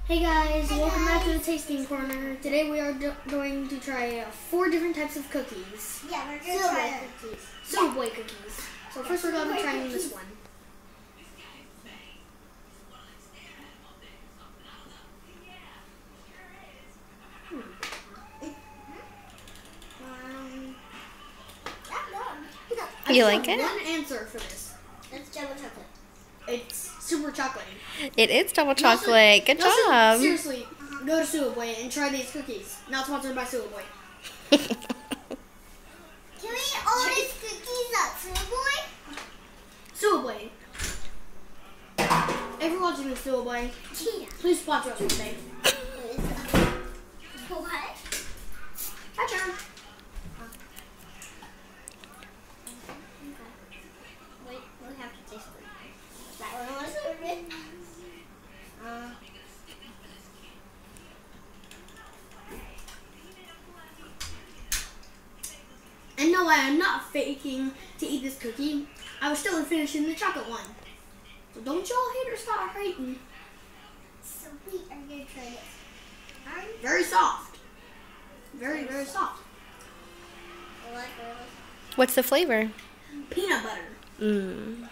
Hey guys, welcome back to the Tasting Corner. Today we are going to try 4 different types of cookies. Yeah, we're going to try cookies. Silver Boy cookies. So first we're going to be trying this one. You like it? One answer for this. It's double chocolate. It's super chocolate. It is double chocolate. Good job. Seriously, go to Silver Boy and try these cookies. Not sponsored by Silver Boy. Can we eat all these cookies at Silver Boy? Silver Boy. If you're watching this, Silver Boy, Yeah. please sponsor us today. What? Hi, John. Wait, we have to taste it. That one was so good. And no, I am not faking to eat this cookie. I was still finishing the chocolate one. So don't y'all haters start hating. So we are going to try this. Very soft. Very, very soft. What's the flavor? Peanut butter. Mm.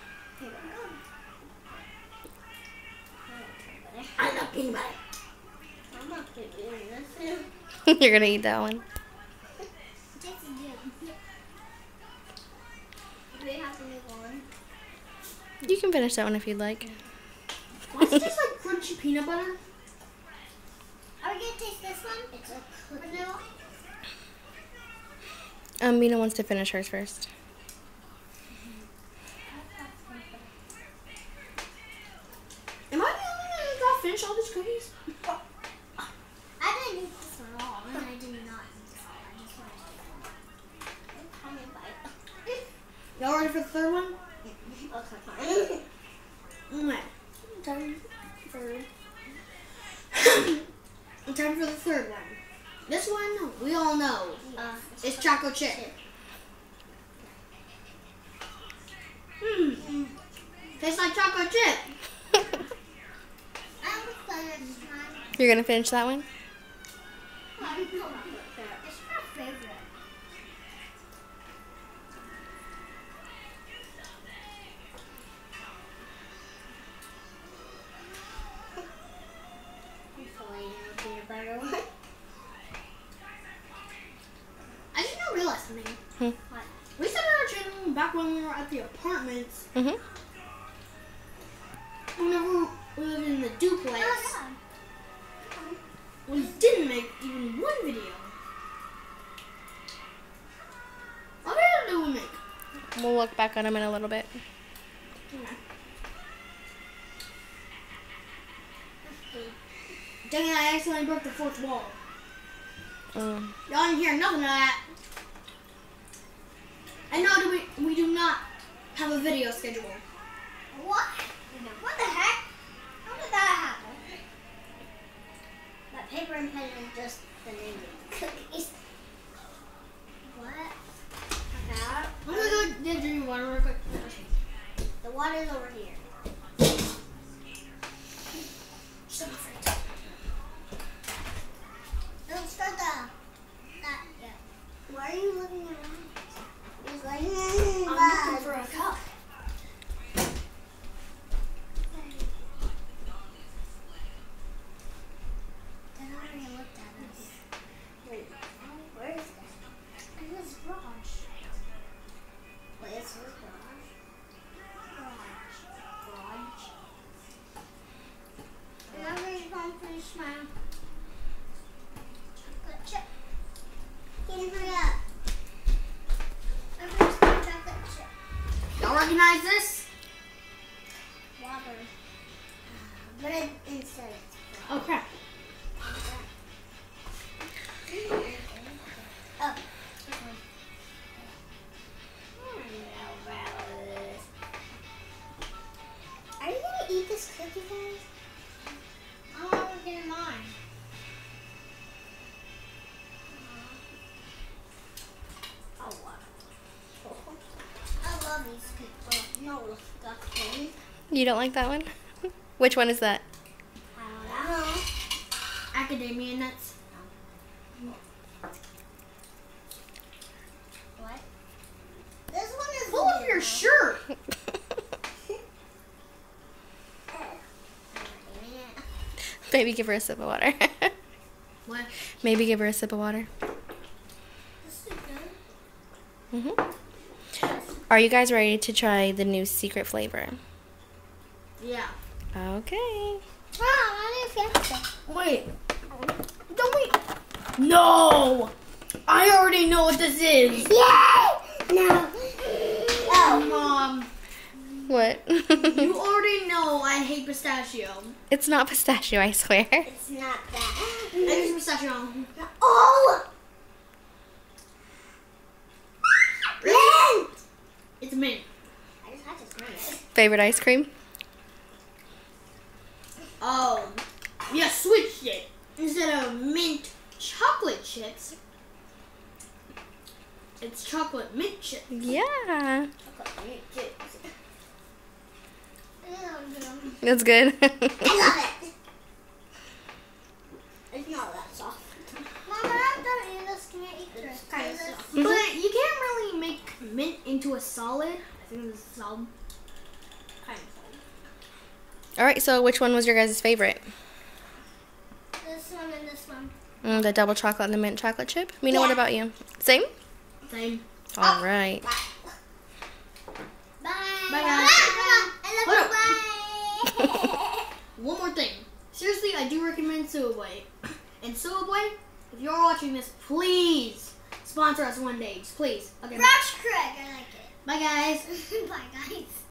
I love peanut butter. I'm not going to eat this. You're gonna eat that one. Tastes good. Do we have to move on? You can finish that one if you'd like. Why does it taste like crunchy peanut butter? Are we going to taste this one? It's a vanilla. Mina wants to finish hers first. Am I the only one that got to finish all these cookies? I didn't eat this one at all, and I did not eat this one. I just wanted to take a Y'all ready for the third one? Okay, fine. Okay. Time for the third one. This one, we all know. It's chocolate chip. Tastes like chocolate chip. I'm finish mine. You're gonna finish that one? It's my favorite. Peanut butter one. I just now realized something. What? We started our channel back when we were at the apartments. Mhm. Whenever we lived in the duplex, Oh, yeah. we didn't make even one video. What video did we make? We'll look back on them in a little bit. Dang it, I accidentally broke the fourth wall. Mm. Y'all didn't hear nothing of that. And no, we do not have a video schedule. What? What the heck? How did that happen? That paper and pen is just the name of the cookies. What? Okay. I'm gonna go get drink water real quick. The water's over here. Don't start that yet. Why are you looking around? He's like, I'm looking for a cup. I already looked at it. Wait, where is that? It was Raj. Wait, it's Raj? Raj. And I'm going to go and finish my chocolate chip. Can you hurry up? I finished my chocolate chip. Y'all recognize this? Water. But it inside. Oh crap. Oh. Are you gonna eat this cookie, guys? I want to get mine. Oh, what? I love these cookies. No disgusting. You don't like that one? Which one is that? I don't know. macadamia nuts. What? This one is Pull up your shirt. Maybe give her a sip of water. What? Maybe give her a sip of water. This is good. Are you guys ready to try the new secret flavor? Yeah. Okay. Mom, I need Fiesta. Wait. Don't wait. No. I already know what this is. Yay! No. Oh. Mom, What? you already know I hate pistachio. It's not pistachio, I swear. It's not that. I use pistachio. Oh! Mint! It's mint. I just had to smell it. Favorite ice cream? Oh, yeah, switched it. Instead of mint chocolate chips, it's chocolate mint chips. Yeah. I That's good. love it. It's not that soft. Mom, I'm done eating this. Can I eat this? Kind of soft. But you can't really make mint into a solid. I think this is solid. Kind of solid. All right, so which one was your guys' favorite? This one and this one. The double chocolate and the mint chocolate chip? Mina, what Yeah. about you? Same? Same. All right. Bye. Bye. Bye, guys. I love you. Bye. One more thing. Seriously, I do recommend Suwa Boy. And Suwa Boy, if you're watching this, please sponsor us one day. Just please. Okay. Rush Craig. I like it. Bye, guys. Bye, guys.